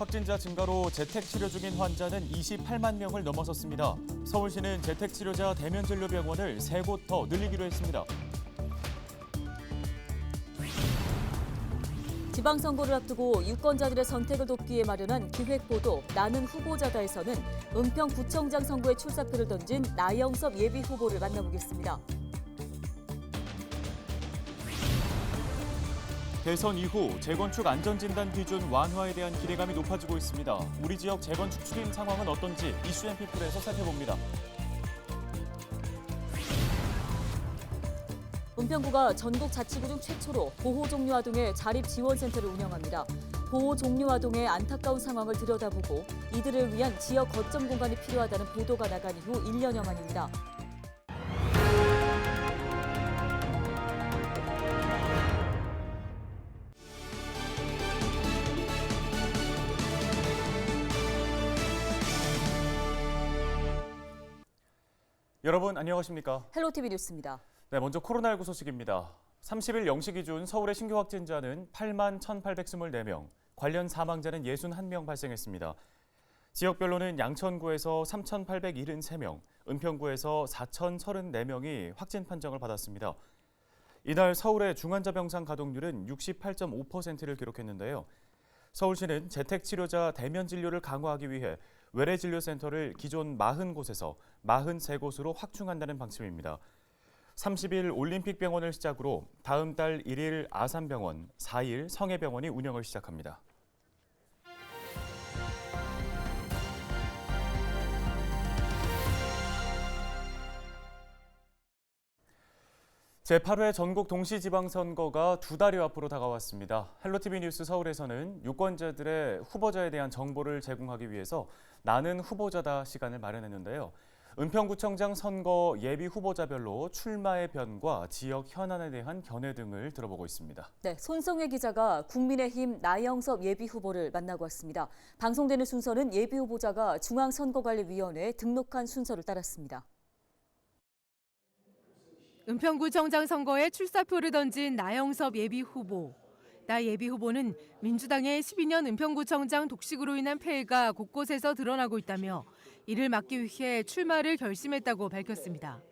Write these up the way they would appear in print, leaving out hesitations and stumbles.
확진자 증가로 재택 치료 중인 환자는 28만 명을 넘어섰습니다. 서울시는 재택 치료자 대면 진료 병원을 3곳 더 늘리기로 했습니다. 지방선거를 앞두고 유권자들의 선택을 돕기에 마련한 기획보도 나는 후보자다에서는 은평구청장 선거에 출사표를 던진 나영섭 예비후보를 만나보겠습니다. 대선 이후 재건축 안전진단 기준 완화에 대한 기대감이 높아지고 있습니다. 우리 지역 재건축 추진 상황은 어떤지 이슈앤피플에서 살펴봅니다. 은평구가 전국 자치구 중 최초로 보호종류아동의 자립지원센터를 운영합니다. 보호종류아동의 안타까운 상황을 들여다보고 이들을 위한 지역 거점 공간이 필요하다는 보도가 나간 이후 1년여 만입니다. 여러분 안녕하십니까? 헬로티비 뉴스입니다. 네, 먼저 코로나19 소식입니다. 30일 0시 기준 서울의 신규 확진자는 8만 1,824명, 관련 사망자는 61명 발생했습니다. 지역별로는 양천구에서 3,873명, 은평구에서 4,034명이 확진 판정을 받았습니다. 이날 서울의 중환자병상 가동률은 68.5%를 기록했는데요. 서울시는 재택치료자 대면 진료를 강화하기 위해 외래진료센터를 기존 40곳에서 43곳으로 확충한다는 방침입니다. 30일 올림픽병원을 시작으로 다음 달 1일 아산병원, 4일 성해병원이 운영을 시작합니다. 제8회 전국 동시지방선거가 2달여 앞으로 다가왔습니다. 헬로티비 뉴스 서울에서는 유권자들의 후보자에 대한 정보를 제공하기 위해서 나는 후보자다 시간을 마련했는데요. 은평구청장 선거 예비 후보자별로 출마의 변과 지역 현안에 대한 견해 등을 들어보고 있습니다. 네, 손성회 기자가 국민의힘 나영섭 예비 후보를 만나고 왔습니다. 방송되는 순서는 예비 후보자가 중앙선거관리위원회에 등록한 순서를 따랐습니다. 은평구청장 선거에 출사표를 던진 나영섭 예비 후보. 나 예비 후보는 민주당의 12년 은평구청장 독식으로 인한 폐해가 곳곳에서 드러나고 있다며 이를 막기 위해 출마를 결심했다고 밝혔습니다.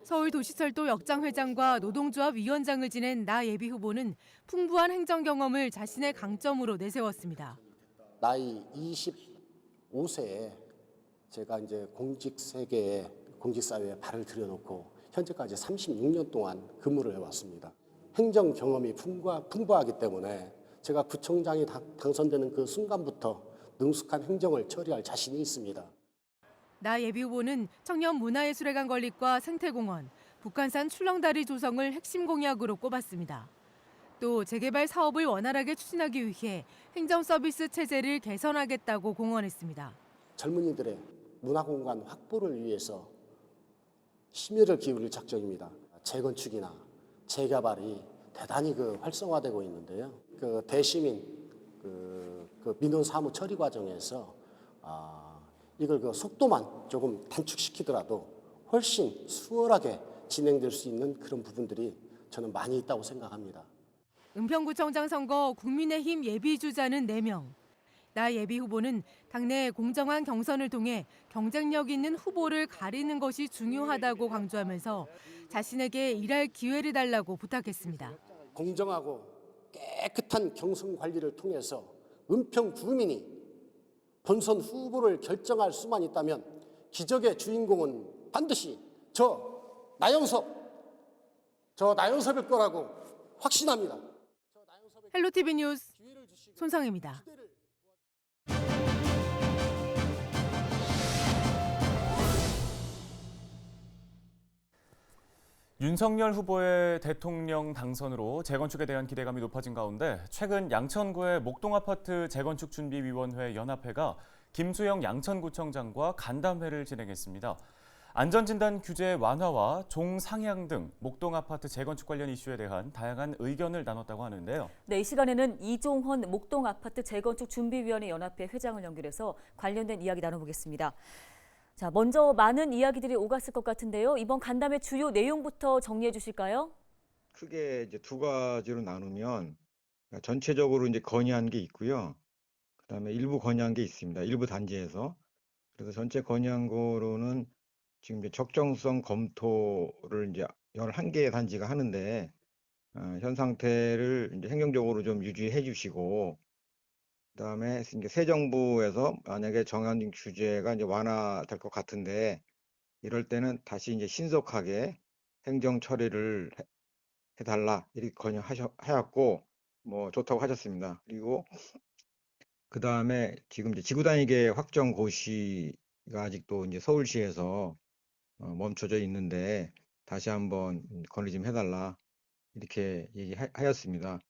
서울도시철도 역장회장과 노동조합 위원장을 지낸 나 예비 후보는 풍부한 행정 경험을 자신의 강점으로 내세웠습니다. 나이 25세에 제가 이제 공직 세계에 공직사회에 발을 들여놓고 현재까지 36년 동안 근무를 해왔습니다. 행정 경험이 풍부하기 때문에 제가 구청장이 당선되는 그 순간부터 능숙한 행정을 처리할 자신이 있습니다. 나 예비 후보는 청년 문화예술회관 건립과 생태공원, 북한산 출렁다리 조성을 핵심 공약으로 꼽았습니다. 또 재개발 사업을 원활하게 추진하기 위해 행정 서비스 체제를 개선하겠다고 공언했습니다. 젊은이들의 문화공간 확보를 위해서 심혈을 기울일 작정입니다. 재건축이나 재개발이 대단히 활성화되고 있는데요. 대시민 민원 사무 처리 과정에서 이걸 속도만 조금 단축시키더라도 훨씬 수월하게 진행될 수 있는 그런 부분들이 저는 많이 있다고 생각합니다. 은평구청장 선거 국민의힘 예비주자는 4명. 나 예비 후보는 당내 공정한 경선을 통해 경쟁력 있는 후보를 가리는 것이 중요하다고 강조하면서 자신에게 일할 기회를 달라고 부탁했습니다. 공정하고 깨끗한 경선 관리를 통해서 은평 구민이 본선 후보를 결정할 수만 있다면 기적의 주인공은 반드시 저 나영섭일 거라고 확신합니다. 헬로티비 뉴스 손성혜입니다. 윤석열 후보의 대통령 당선으로 재건축에 대한 기대감이 높아진 가운데 최근 양천구의 목동아파트 재건축준비위원회 연합회가 김수영 양천구청장과 간담회를 진행했습니다. 안전진단 규제 완화와 종상향 등 목동아파트 재건축 관련 이슈에 대한 다양한 의견을 나눴다고 하는데요. 네, 이 시간에는 이종헌 목동아파트 재건축준비위원회 연합회 회장을 연결해서 관련된 이야기 나눠보겠습니다. 자, 먼저 많은 이야기들이 오갔을 것 같은데요. 이번 간담회 주요 내용부터 정리해 주실까요? 크게 이제 두 가지로 나누면 전체적으로 이제 건의한 게 있고요. 그다음에 일부 건의한 게 있습니다. 일부 단지에서. 그래서 전체 건의한 거로는 지금 이제 적정성 검토를 이제 11개의 단지가 하는데 현 상태를 이제 행정적으로 좀 유지해 주시고 그다음에 이제 새 정부에서 만약에 정한 규제가 이제 완화될 것 같은데 이럴 때는 다시 이제 신속하게 행정 처리를 해달라 이렇게 건의하셨고 뭐 좋다고 하셨습니다. 그리고 그 다음에 지금 이제 지구단위계 확정 고시가 아직도 이제 서울시에서 멈춰져 있는데 다시 한번 건의 좀 해달라 이렇게 얘기하였습니다.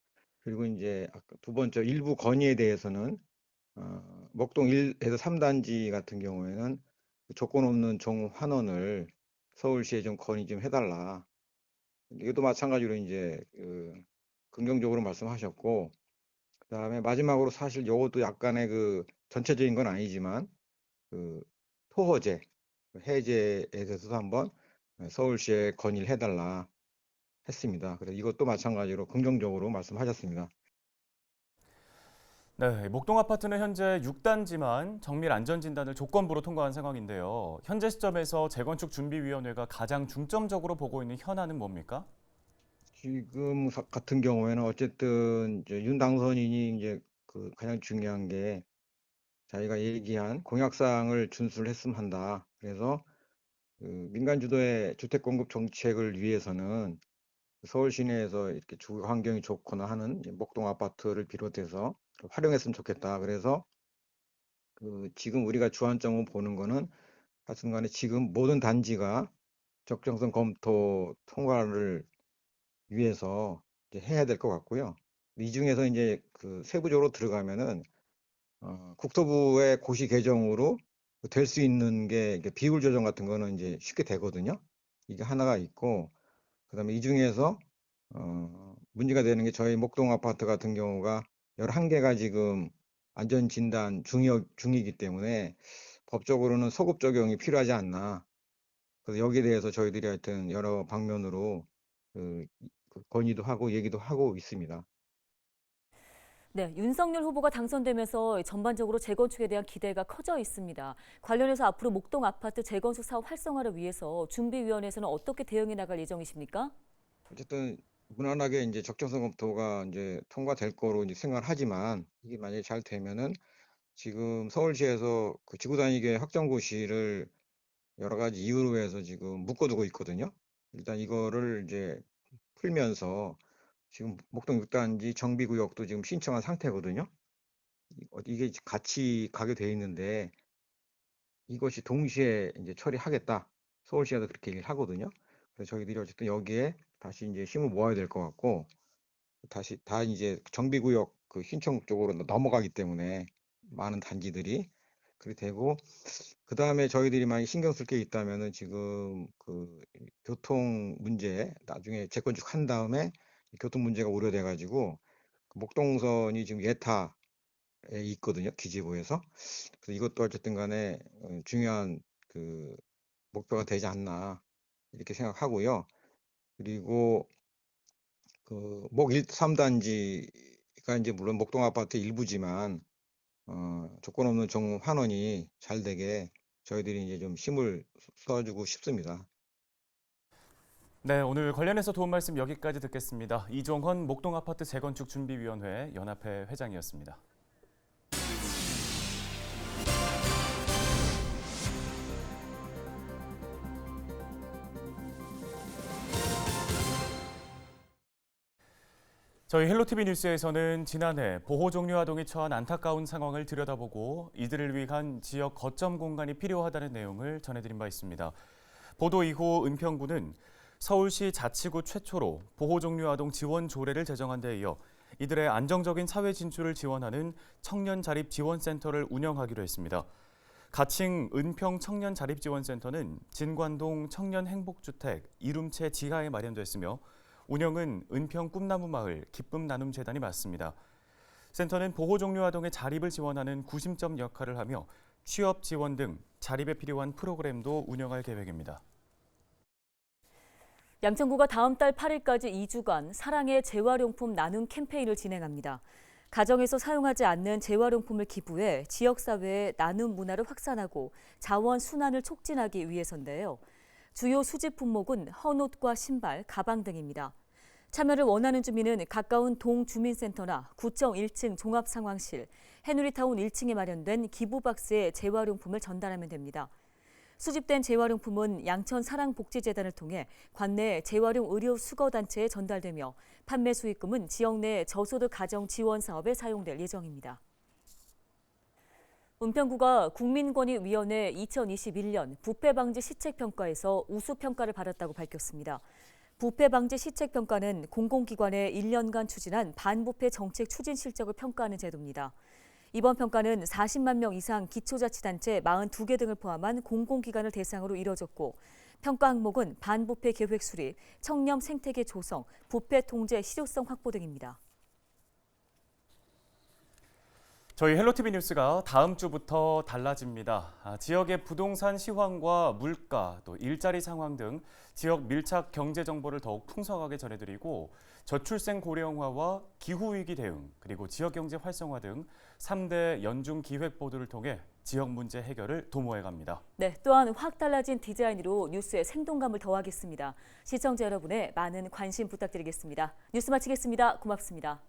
그리고 이제 아까 두 번째 일부 건의에 대해서는 목동 1에서 3단지 같은 경우에는 조건 없는 종환원을 서울시에 좀 건의 좀 해달라. 이것도 마찬가지로 이제 긍정적으로 말씀하셨고, 그다음에 마지막으로 사실 이것도 약간의 그 전체적인 건 아니지만 그 토호제 해제에 대해서도 한번 서울시에 건의를 해달라 했습니다. 그래서 이것도 마찬가지로 긍정적으로 말씀하셨습니다. 네, 목동 아파트는 현재 6단지만 정밀 안전 진단을 조건부로 통과한 상황인데요. 현재 시점에서 재건축 준비위원회가 가장 중점적으로 보고 있는 현안은 뭡니까? 지금 같은 경우에는 어쨌든 이제 윤 당선인이 이제 그 가장 중요한 게 자기가 얘기한 공약사항을 준수를 했으면 한다. 그래서 그 민간 주도의 주택 공급 정책을 위해서는 서울 시내에서 이렇게 주거 환경이 좋거나 하는 목동 아파트를 비롯해서 활용했으면 좋겠다. 그래서 그 지금 우리가 주안점으로 보는 거는 하여튼간에 지금 모든 단지가 적정성 검토 통과를 위해서 이제 해야 될 것 같고요. 이 중에서 이제 그 세부적으로 들어가면은 국토부의 고시 개정으로 될 수 있는 게 이게 비율 조정 같은 거는 이제 쉽게 되거든요. 이게 하나가 있고, 그다음에 이 중에서 문제가 되는 게 저희 목동 아파트 같은 경우가 11개가 지금 안전 진단 중이기 때문에 법적으로는 소급 적용이 필요하지 않나. 그래서 여기에 대해서 저희들이 하여튼 여러 방면으로 그 건의도 하고 얘기도 하고 있습니다. 네, 윤석열 후보가 당선되면서 전반적으로 재건축에 대한 기대가 커져 있습니다. 관련해서 앞으로 목동 아파트 재건축 사업 활성화를 위해서 준비위원회에서는 어떻게 대응해 나갈 예정이십니까? 어쨌든 무난하게 이제 적정성 검토가 이제 통과될 거로 이제 생각을 하지만 이게 만약에 잘 되면은 지금 서울시에서 그 지구단위계 확정고시를 여러 가지 이유로 해서 지금 묶어두고 있거든요. 일단 이거를 이제 풀면서 지금 목동 6단지 정비구역도 지금 신청한 상태거든요. 이게 같이 가게 돼 있는데 이것이 동시에 이제 처리하겠다. 서울시에서 그렇게 얘기를 하거든요. 그래서 저희들이 어쨌든 여기에 다시 이제 힘을 모아야 될 것 같고 다시 다 이제 정비구역 그 신청 쪽으로 넘어가기 때문에 많은 단지들이 그렇게 되고 그 다음에 저희들이 많이 신경 쓸 게 있다면은 지금 그 교통 문제 나중에 재건축 한 다음에 교통 문제가 우려돼 가지고 목동선이 지금 예타에 있거든요 기재부에서 그래서 이것도 어쨌든 간에 중요한 그 목표가 되지 않나 이렇게 생각하고요. 그리고 그 목 1, 3단지가 이제 물론 목동 아파트 일부지만 조건 없는 정환원이 잘 되게 저희들이 이제 좀 힘을 써주고 싶습니다. 네, 오늘 관련해서 도움 말씀 여기까지 듣겠습니다. 이종헌 목동 아파트 재건축 준비위원회 연합회 회장이었습니다. 저희 헬로티비 뉴스에서는 지난해 보호 종료 아동이 처한 안타까운 상황을 들여다보고 이들을 위한 지역 거점 공간이 필요하다는 내용을 전해드린 바 있습니다. 보도 이후 은평구는 서울시 자치구 최초로 보호 종료 아동 지원 조례를 제정한 데 이어 이들의 안정적인 사회 진출을 지원하는 청년 자립 지원센터를 운영하기로 했습니다. 가칭 은평 청년 자립 지원센터는 진관동 청년 행복주택 이룸채 지하에 마련됐으며 운영은 은평 꿈나무 마을 기쁨 나눔 재단이 맡습니다. 센터는 보호 종료 아동의 자립을 지원하는 구심점 역할을 하며 취업 지원 등 자립에 필요한 프로그램도 운영할 계획입니다. 양천구가 다음 달 8일까지 2주간 사랑의 재활용품 나눔 캠페인을 진행합니다. 가정에서 사용하지 않는 재활용품을 기부해 지역사회의 나눔 문화를 확산하고 자원 순환을 촉진하기 위해서인데요. 주요 수집 품목은 헌옷과 신발, 가방 등입니다. 참여를 원하는 주민은 가까운 동주민센터나 구청 1층 종합상황실, 해누리타운 1층에 마련된 기부박스에 재활용품을 전달하면 됩니다. 수집된 재활용품은 양천사랑복지재단을 통해 관내 재활용 의료 수거단체에 전달되며 판매 수익금은 지역 내 저소득 가정 지원 사업에 사용될 예정입니다. 은평구가 국민권익위원회 2021년 부패방지 시책평가에서 우수평가를 받았다고 밝혔습니다. 부패방지 시책평가는 공공기관의 1년간 추진한 반부패 정책 추진 실적을 평가하는 제도입니다. 이번 평가는 40만 명 이상 기초자치단체 42개 등을 포함한 공공기관을 대상으로 이뤄졌고 평가 항목은 반부패 계획 수립, 청렴 생태계 조성, 부패 통제 실효성 확보 등입니다. 저희 헬로티비 뉴스가 다음 주부터 달라집니다. 지역의 부동산 시황과 물가, 또 일자리 상황 등 지역 밀착 경제 정보를 더욱 풍성하게 전해드리고 저출생 고령화와 기후위기 대응, 그리고 지역경제 활성화 등 3대 연중 기획 보도를 통해 지역 문제 해결을 도모해 갑니다. 네, 또한 확 달라진 디자인으로 뉴스에 생동감을 더하겠습니다. 시청자 여러분의 많은 관심 부탁드리겠습니다. 뉴스 마치겠습니다. 고맙습니다.